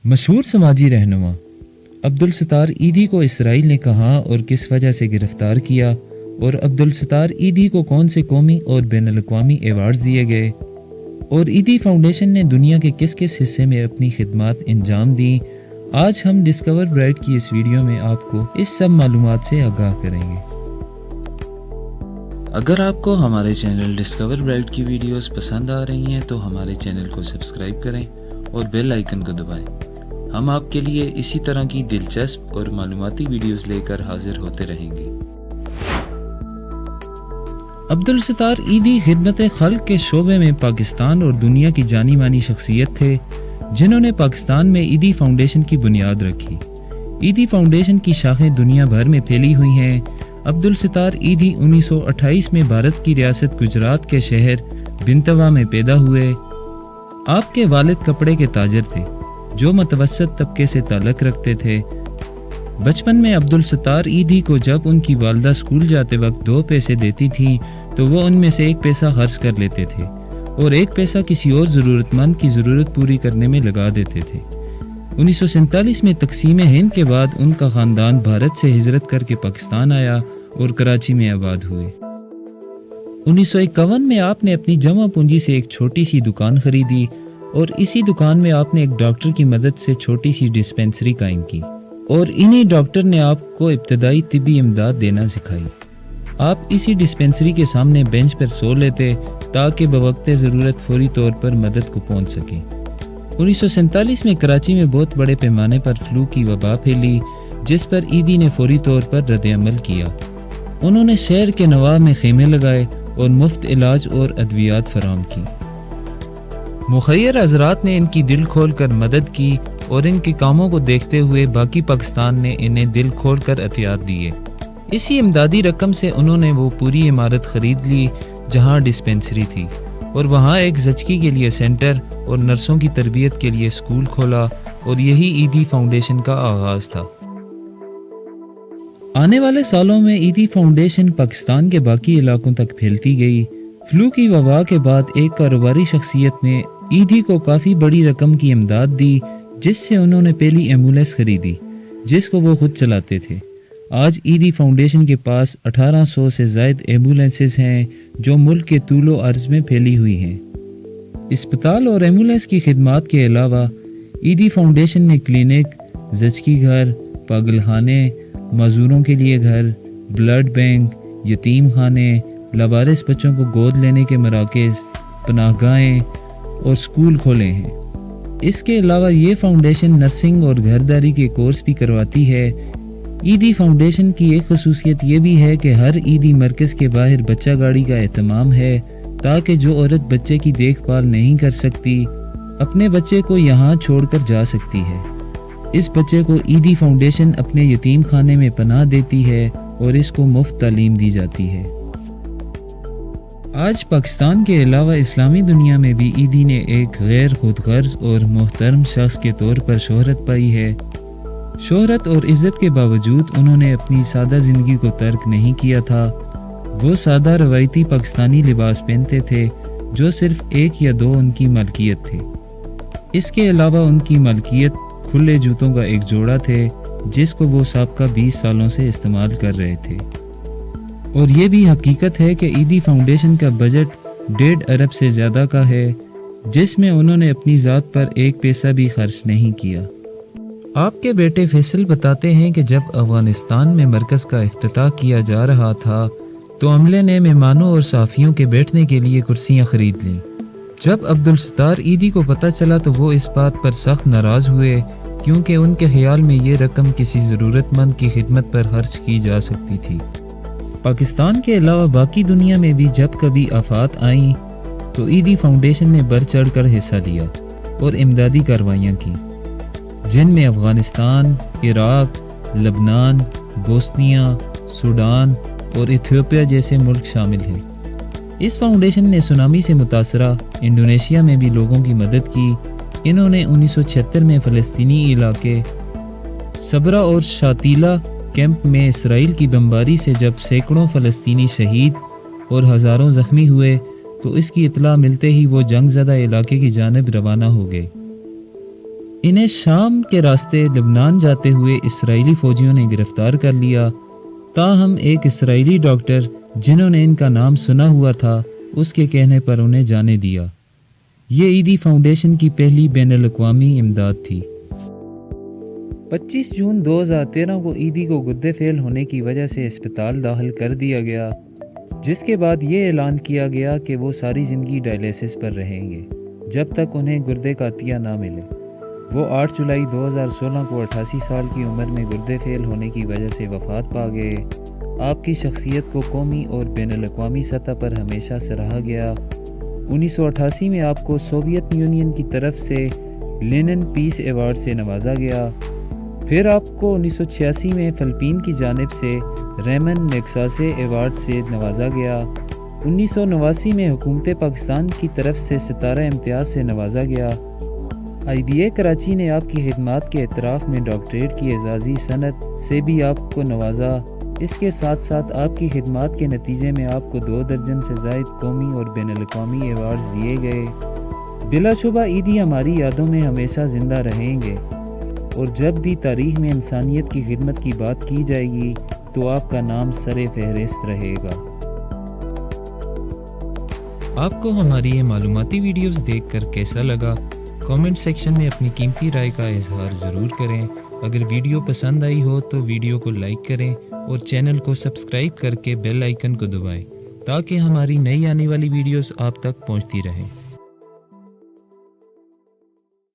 مشہور سماجی رہنما عبدالستار ایدھی کو اسرائیل نے کہاں اور کس وجہ سے گرفتار کیا، اور عبدالستار ایدھی کو کون سے قومی اور بین الاقوامی ایوارڈز دیے گئے، اور ایدھی فاؤنڈیشن نے دنیا کے کس کس حصے میں اپنی خدمات انجام دیں، آج ہم ڈسکور برائٹ کی اس ویڈیو میں آپ کو اس سب معلومات سے آگاہ کریں گے۔ اگر آپ کو ہمارے چینل ڈسکور برائٹ کی ویڈیوز پسند آ رہی ہیں تو ہمارے چینل کو سبسکرائب کریں اور بیل آئیکن کو دبائیں۔ ہم آپ کے لیے اسی طرح کی دلچسپ اور معلوماتی ویڈیوز لے کر حاضر ہوتے رہیں گے۔ عبدالستار ایدھی خدمت خلق کے شعبے میں پاکستان اور دنیا کی جانی مانی شخصیت تھے، جنہوں نے پاکستان میں ایدھی فاؤنڈیشن کی بنیاد رکھی۔ ایدھی فاؤنڈیشن کی شاخیں دنیا بھر میں پھیلی ہوئی ہیں۔ عبدالستار ایدھی 1928 میں بھارت کی ریاست گجرات کے شہر بنتوا میں پیدا ہوئے۔ آپ کے والد کپڑے کے تاجر تھے جو متوسط طبقے سے تعلق رکھتے تھے۔ بچپن میں عبدالستار ایدھی کو جب ان کی والدہ اسکول جاتے وقت 2 پیسے دیتی تھیں تو وہ ان میں سے 1 پیسہ خرچ کر لیتے تھے اور 1 پیسہ کسی اور ضرورت مند کی ضرورت پوری کرنے میں لگا دیتے تھے۔ 1947 میں تقسیم ہند کے بعد ان کا خاندان بھارت سے ہجرت کر کے پاکستان آیا اور کراچی میں آباد ہوئے۔ 1951 میں آپ نے اپنی جمع پونجی سے ایک چھوٹی سی دکان خریدی اور اسی دکان میں آپ نے ایک ڈاکٹر کی مدد سے چھوٹی سی ڈسپینسری قائم کی، اور انہی ڈاکٹر نے آپ کو ابتدائی طبی امداد دینا سکھائی۔ آپ اسی ڈسپینسری کے سامنے بینچ پر سو لیتے تاکہ بوقت ضرورت فوری طور پر مدد کو پہنچ سکیں۔ 1947 میں کراچی میں بہت بڑے پیمانے پر فلو کی وبا پھیلی، جس پر ایدھی نے فوری طور پر رد عمل کیا۔ انہوں نے شہر کے نواح میں خیمے لگائے اور مفت علاج اور ادویات فراہم کی۔ مخیر حضرات نے ان کی دل کھول کر مدد کی اور ان کے کاموں کو دیکھتے ہوئے باقی پاکستان نے انہیں دل کھول کر عطیات دیے۔ اسی امدادی رقم سے انہوں نے وہ پوری عمارت خرید لی جہاں ڈسپینسری تھی، اور وہاں ایک زچگی کے لیے سینٹر اور نرسوں کی تربیت کے لیے اسکول کھولا، اور یہی ایدھی فاؤنڈیشن کا آغاز تھا۔ آنے والے سالوں میں ایدھی فاؤنڈیشن پاکستان کے باقی علاقوں تک پھیلتی گئی۔ فلو کی وبا کے بعد ایک کاروباری شخصیت نے ایدھی کو کافی بڑی رقم کی امداد دی، جس سے انہوں نے پہلی ایمبولینس خریدی جس کو وہ خود چلاتے تھے۔ آج ایدھی فاؤنڈیشن کے پاس 1800 سے زائد ایمبولینسز ہیں جو ملک کے طول و عرض میں پھیلی ہوئی ہیں۔ اسپتال اور ایمبولینس کی خدمات کے علاوہ ایدھی فاؤنڈیشن نے کلینک، زچگی گھر، پاگل خانے، معذوروں کے لیے گھر، بلڈ بینک، یتیم خانے، لاوارث بچوں کو گود لینے کے مراکز، پناہ گاہیں اور اسکول کھولے ہیں۔ اس کے علاوہ یہ فاؤنڈیشن نرسنگ اور گھرداری کے کورس بھی کرواتی ہے۔ ایدھی فاؤنڈیشن کی ایک خصوصیت یہ بھی ہے کہ ہر ایدھی مرکز کے باہر بچہ گاڑی کا اہتمام ہے تاکہ جو عورت بچے کی دیکھ بھال نہیں کر سکتی اپنے بچے کو یہاں چھوڑ کر جا سکتی ہے۔ اس بچے کو ایدھی فاؤنڈیشن اپنے یتیم خانے میں پناہ دیتی ہے اور اس کو مفت تعلیم دی جاتی ہے۔ آج پاکستان کے علاوہ اسلامی دنیا میں بھی ایدھی نے ایک غیر خود غرض اور محترم شخص کے طور پر شہرت پائی ہے۔ شہرت اور عزت کے باوجود انہوں نے اپنی سادہ زندگی کو ترک نہیں کیا تھا۔ وہ سادہ روایتی پاکستانی لباس پہنتے تھے جو صرف 1 یا 2 ان کی ملکیت تھے۔ اس کے علاوہ ان کی ملکیت کھلے جوتوں کا ایک جوڑا تھے جس کو وہ سابقہ 20 سالوں سے استعمال کر رہے تھے۔ اور یہ بھی حقیقت ہے کہ ایدھی فاؤنڈیشن کا بجٹ 1.5 ارب سے زیادہ کا ہے، جس میں انہوں نے اپنی ذات پر 1 پیسہ بھی خرچ نہیں کیا۔ آپ کے بیٹے فیصل بتاتے ہیں کہ جب افغانستان میں مرکز کا افتتاح کیا جا رہا تھا تو عملے نے مہمانوں اور صحافیوں کے بیٹھنے کے لیے کرسیاں خرید لیں۔ جب عبدالستار ایدھی کو پتہ چلا تو وہ اس بات پر سخت ناراض ہوئے، کیونکہ ان کے خیال میں یہ رقم کسی ضرورت مند کی خدمت پر خرچ کی جا سکتی تھی۔ پاکستان کے علاوہ باقی دنیا میں بھی جب کبھی آفات آئیں تو ایدھی فاؤنڈیشن نے بڑھ چڑھ کر حصہ لیا اور امدادی کارروائیاں کی، جن میں افغانستان، عراق، لبنان، بوسنیا، سوڈان اور ایتھوپیا جیسے ملک شامل ہیں۔ اس فاؤنڈیشن نے سونامی سے متاثرہ انڈونیشیا میں بھی لوگوں کی مدد کی۔ انہوں نے 1976 میں فلسطینی علاقے صبرا اور شاتیلا کیمپ میں اسرائیل کی بمباری سے جب سینکڑوں فلسطینی شہید اور ہزاروں زخمی ہوئے تو اس کی اطلاع ملتے ہی وہ جنگ زدہ علاقے کی جانب روانہ ہو گئے۔ انہیں شام کے راستے لبنان جاتے ہوئے اسرائیلی فوجیوں نے گرفتار کر لیا، تاہم ایک اسرائیلی ڈاکٹر جنہوں نے ان کا نام سنا ہوا تھا اس کے کہنے پر انہیں جانے دیا۔ یہ عیدی فاؤنڈیشن کی پہلی بین الاقوامی امداد تھی۔ 25 جون 2013 کو عیدی کو گردے فیل ہونے کی وجہ سے اسپتال داخل کر دیا گیا، جس کے بعد یہ اعلان کیا گیا کہ وہ ساری زندگی ڈائلیسس پر رہیں گے جب تک انہیں گردے کا عطیہ نہ ملے۔ وہ 8 جولائی 2016 کو 88 سال کی عمر میں گردے فیل ہونے کی وجہ سے وفات پا گئے۔ آپ کی شخصیت کو قومی اور بین الاقوامی سطح پر ہمیشہ سراہا گیا۔ 1988 میں آپ کو سوویت یونین کی طرف سے لینن پیس ایوارڈ سے نوازا گیا۔ پھر آپ کو 1986 میں فلپین کی جانب سے ریمن میگساسے ایوارڈ سے نوازا گیا۔ 1989 میں حکومت پاکستان کی طرف سے ستارہ امتیاز سے نوازا گیا۔ IBA کراچی نے آپ کی خدمات کے اعتراف میں ڈاکٹریٹ کی اعزازی سند سے بھی آپ کو نوازا۔ اس کے ساتھ ساتھ آپ کی خدمات کے نتیجے میں آپ کو 2 درجن سے زائد قومی اور بین الاقوامی ایوارڈز دیے گئے۔ بلا شبہ عیدی ہماری یادوں میں ہمیشہ زندہ رہیں گے، اور جب بھی تاریخ میں انسانیت کی خدمت کی بات کی جائے گی تو آپ کا نام سر فہرست رہے گا۔ آپ کو ہماری یہ معلوماتی ویڈیوز دیکھ کر کیسا لگا؟ کامنٹ سیکشن میں اپنی قیمتی رائے کا اظہار ضرور کریں۔ اگر ویڈیو پسند آئی ہو تو ویڈیو کو لائک کریں اور چینل کو سبسکرائب کر کے بیل آئیکن کو دبائیں تاکہ ہماری نئی آنے والی ویڈیوز آپ تک پہنچتی رہیں۔